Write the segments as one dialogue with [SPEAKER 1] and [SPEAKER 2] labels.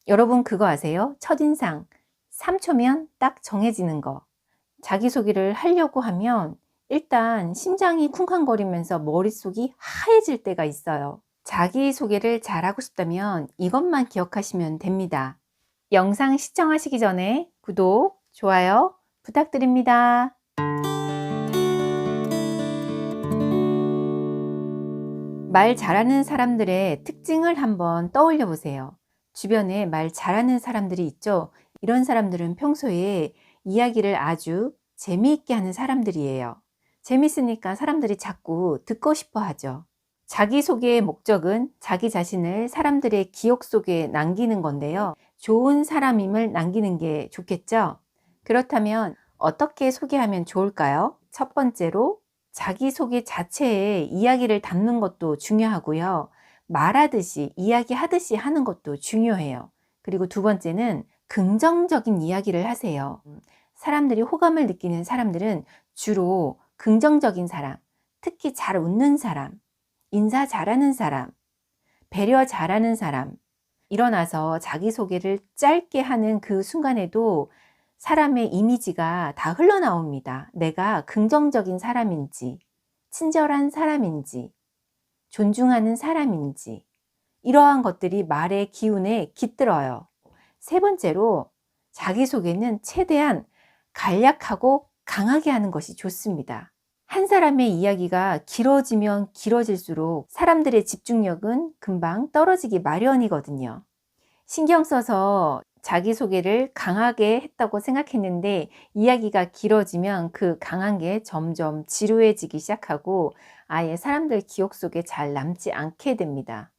[SPEAKER 1] 여러분 그거 아세요? 첫인상 3초면 딱 정해지는 거. 자기소개를 하려고 하면 일단 심장이 쿵쾅거리면서 머릿속이 하얘질 때가 있어요. 자기소개를 잘하고 싶다면 이것만 기억하시면 됩니다. 영상 시청하시기 전에 구독, 좋아요 부탁드립니다. 말 잘하는 사람들의 특징을 한번 떠올려 보세요. 주변에 말 잘하는 사람들이 있죠. 이런 사람들은 평소에 이야기를 아주 재미있게 하는 사람들이에요. 재밌으니까 사람들이 자꾸 듣고 싶어 하죠. 자기소개의 목적은 자기 자신을 사람들의 기억 속에 남기는 건데요. 좋은 사람임을 남기는 게 좋겠죠. 그렇다면 어떻게 소개하면 좋을까요? 첫 번째로 자기소개 자체에 이야기를 담는 것도 중요하고요. 말하듯이 이야기하듯이 하는 것도 중요해요. 그리고 두 번째는 긍정적인 이야기를 하세요. 사람들이 호감을 느끼는 사람들은 주로 긍정적인 사람, 특히 잘 웃는 사람, 인사 잘하는 사람, 배려 잘하는 사람, 일어나서 자기소개를 짧게 하는 그 순간에도 사람의 이미지가 다 흘러나옵니다. 내가 긍정적인 사람인지, 친절한 사람인지, 존중하는 사람인지, 이러한 것들이 말의 기운에 깃들어요. 세 번째로 자기소개는 최대한 간략하고 강하게 하는 것이 좋습니다. 한 사람의 이야기가 길어지면 길어질수록 사람들의 집중력은 금방 떨어지기 마련이거든요. 신경 써서 자기소개를 강하게 했다고 생각했는데 이야기가 길어지면 그 강한 게 점점 지루해지기 시작하고 아예 사람들 기억 속에 잘 남지 않게 됩니다.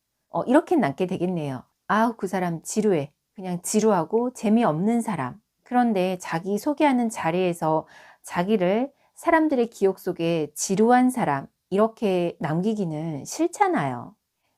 [SPEAKER 1] 이렇게 남게 되겠네요. 아우, 그 사람 지루해. 그냥 지루하고 재미없는 사람. 그런데 자기 소개하는 자리에서 자기를 사람들의 기억 속에 지루한 사람 이렇게 남기기는 싫잖아요.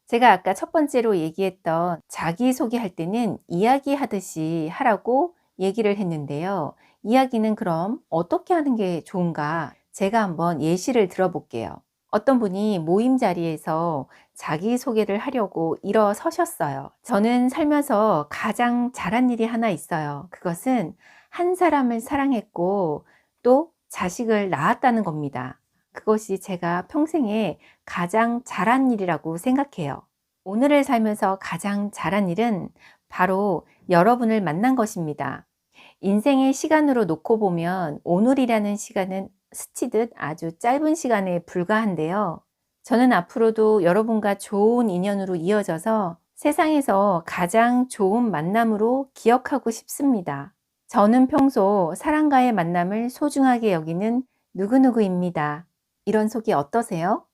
[SPEAKER 1] 제가 아까 첫 번째로 얘기했던 자기소개할 때는 이야기하듯이 하라고 얘기를 했는데요. 이야기는 그럼 어떻게 하는 게 좋은가? 제가 한번 예시를 들어볼게요. 어떤 분이 모임 자리에서 자기소개를 하려고 일어서셨어요. 저는 살면서 가장 잘한 일이 하나 있어요. 그것은 한 사람을 사랑했고 또 자식을 낳았다는 겁니다. 그것이 제가 평생에 가장 잘한 일이라고 생각해요. 오늘을 살면서 가장 잘한 일은 바로 여러분을 만난 것입니다. 인생의 시간으로 놓고 보면 오늘이라는 시간은 스치듯 아주 짧은 시간에 불과한데요. 저는 앞으로도 여러분과 좋은 인연으로 이어져서 세상에서 가장 좋은 만남으로 기억하고 싶습니다. 저는 평소 사람과의 만남을 소중하게 여기는 누구누구입니다. 이런 소개 어떠세요?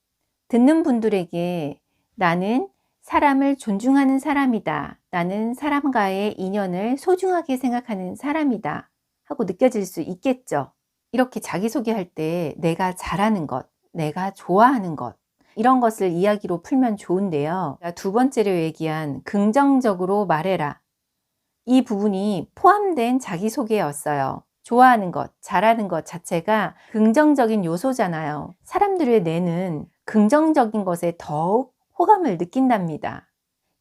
[SPEAKER 1] 듣는 분들에게 나는 사람을 존중하는 사람이다. 나는 사람과의 인연을 소중하게 생각하는 사람이다. 하고 느껴질 수 있겠죠. 이렇게 자기소개할 때 내가 잘하는 것, 내가 좋아하는 것, 이런 것을 이야기로 풀면 좋은데요. 두 번째로 얘기한 긍정적으로 말해라. 이 부분이 포함된 자기소개였어요. 좋아하는 것, 잘하는 것 자체가 긍정적인 요소잖아요. 사람들의 뇌는 긍정적인 것에 더욱 호감을 느낀답니다.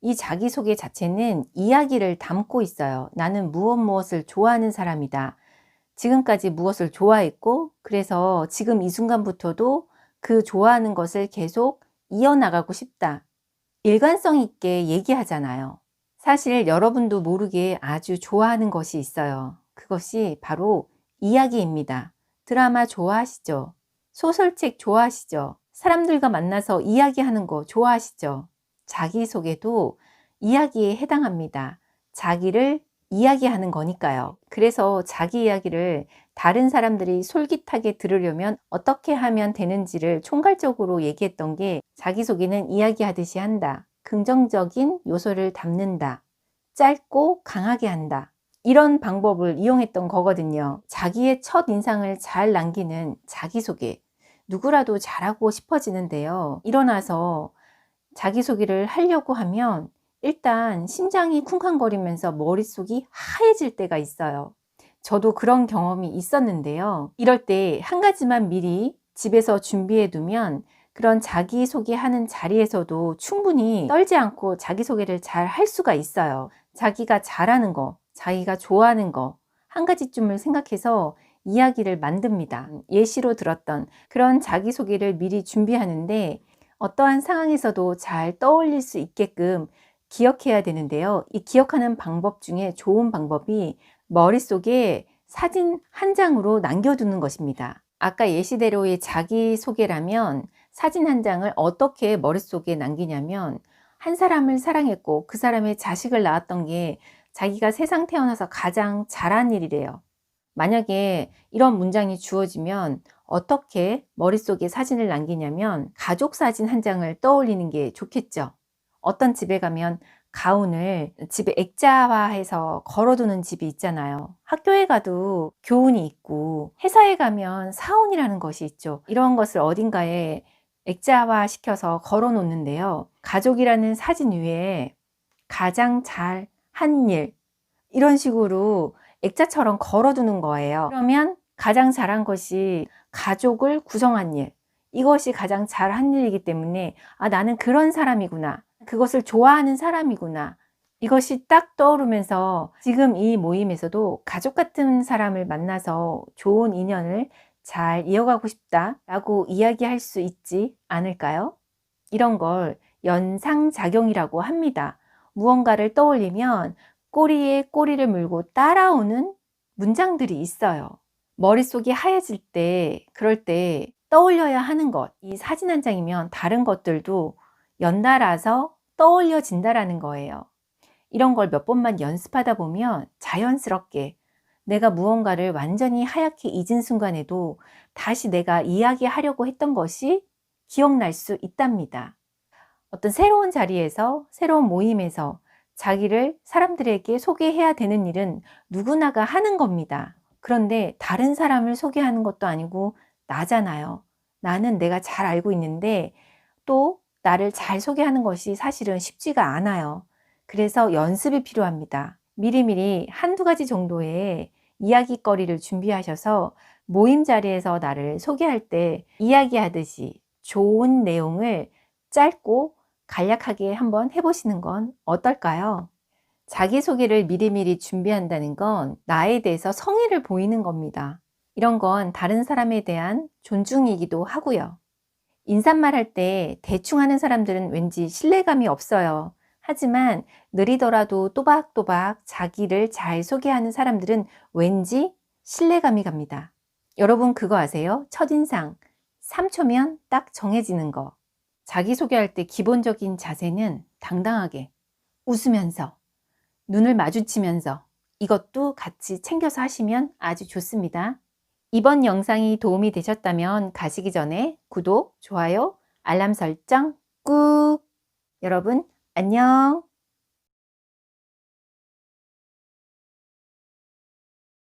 [SPEAKER 1] 이 자기소개 자체는 이야기를 담고 있어요. 나는 무엇을 좋아하는 사람이다. 지금까지 무엇을 좋아했고 그래서 지금 이 순간부터도 그 좋아하는 것을 계속 이어나가고 싶다. 일관성 있게 얘기하잖아요. 사실 여러분도 모르게 아주 좋아하는 것이 있어요. 그것이 바로 이야기입니다. 드라마 좋아하시죠? 소설책 좋아하시죠? 사람들과 만나서 이야기하는 거 좋아하시죠? 자기소개도 이야기에 해당합니다. 자기를 이야기하는 거니까요. 그래서 자기 이야기를 다른 사람들이 솔깃하게 들으려면 어떻게 하면 되는지를 총괄적으로 얘기했던 게 자기소개는 이야기하듯이 한다. 긍정적인 요소를 담는다. 짧고 강하게 한다. 이런 방법을 이용했던 거거든요. 자기의 첫 인상을 잘 남기는 자기소개. 누구라도 잘하고 싶어지는데요. 일어나서 자기소개를 하려고 하면 일단 심장이 쿵쾅거리면서 머릿속이 하얘질 때가 있어요. 저도 그런 경험이 있었는데요. 이럴 때 한 가지만 미리 집에서 준비해 두면 그런 자기소개하는 자리에서도 충분히 떨지 않고 자기소개를 잘 할 수가 있어요. 자기가 잘하는 거, 자기가 좋아하는 거 한 가지쯤을 생각해서 이야기를 만듭니다. 예시로 들었던 그런 자기소개를 미리 준비하는데 어떠한 상황에서도 잘 떠올릴 수 있게끔 기억해야 되는데요. 이 기억하는 방법 중에 좋은 방법이 머릿속에 사진 한 장으로 남겨두는 것입니다. 아까 예시대로의 자기소개라면 사진 한 장을 어떻게 머릿속에 남기냐면 한 사람을 사랑했고 그 사람의 자식을 낳았던 게 자기가 세상 태어나서 가장 잘한 일이래요. 만약에 이런 문장이 주어지면 어떻게 머릿속에 사진을 남기냐면 가족 사진 한 장을 떠올리는 게 좋겠죠. 어떤 집에 가면 가운을 집에 액자화해서 걸어두는 집이 있잖아요. 학교에 가도 교훈이 있고 회사에 가면 사원이라는 것이 있죠. 이런 것을 어딘가에 액자화 시켜서 걸어 놓는데요. 가족이라는 사진 위에 가장 잘 한 일, 이런 식으로 액자처럼 걸어두는 거예요. 그러면 가장 잘한 것이 가족을 구성한 일, 이것이 가장 잘한 일이기 때문에 아, 나는 그런 사람이구나, 그것을 좋아하는 사람이구나, 이것이 딱 떠오르면서 지금 이 모임에서도 가족 같은 사람을 만나서 좋은 인연을 잘 이어가고 싶다 라고 이야기할 수 있지 않을까요? 이런 걸 연상작용이라고 합니다. 무언가를 떠올리면 꼬리에 꼬리를 물고 따라오는 문장들이 있어요. 머릿속이 하얘질 때, 그럴 때 떠올려야 하는 것, 이 사진 한 장이면 다른 것들도 연달아서 떠올려진다라는 거예요. 이런 걸 몇 번만 연습하다 보면 자연스럽게 내가 무언가를 완전히 하얗게 잊은 순간에도 다시 내가 이야기하려고 했던 것이 기억날 수 있답니다. 어떤 새로운 자리에서, 새로운 모임에서 자기를 사람들에게 소개해야 되는 일은 누구나가 하는 겁니다. 그런데 다른 사람을 소개하는 것도 아니고 나잖아요. 나는 내가 잘 알고 있는데 또 나를 잘 소개하는 것이 사실은 쉽지가 않아요. 그래서 연습이 필요합니다. 미리미리 한두 가지 정도의 이야기거리를 준비하셔서 모임 자리에서 나를 소개할 때 이야기하듯이 좋은 내용을 짧고 간략하게 한번 해보시는 건 어떨까요? 자기소개를 미리미리 준비한다는 건 나에 대해서 성의를 보이는 겁니다. 이런 건 다른 사람에 대한 존중이기도 하고요. 인사말 할 때 대충 하는 사람들은 왠지 신뢰감이 없어요. 하지만 느리더라도 또박또박 자기를 잘 소개하는 사람들은 왠지 신뢰감이 갑니다. 여러분 그거 아세요? 첫인상 3초면 딱 정해지는 거. 자기소개할 때 기본적인 자세는 당당하게 웃으면서 눈을 마주치면서 이것도 같이 챙겨서 하시면 아주 좋습니다. 이번 영상이 도움이 되셨다면 가시기 전에 구독, 좋아요, 알람 설정 꾹! 여러분 안녕!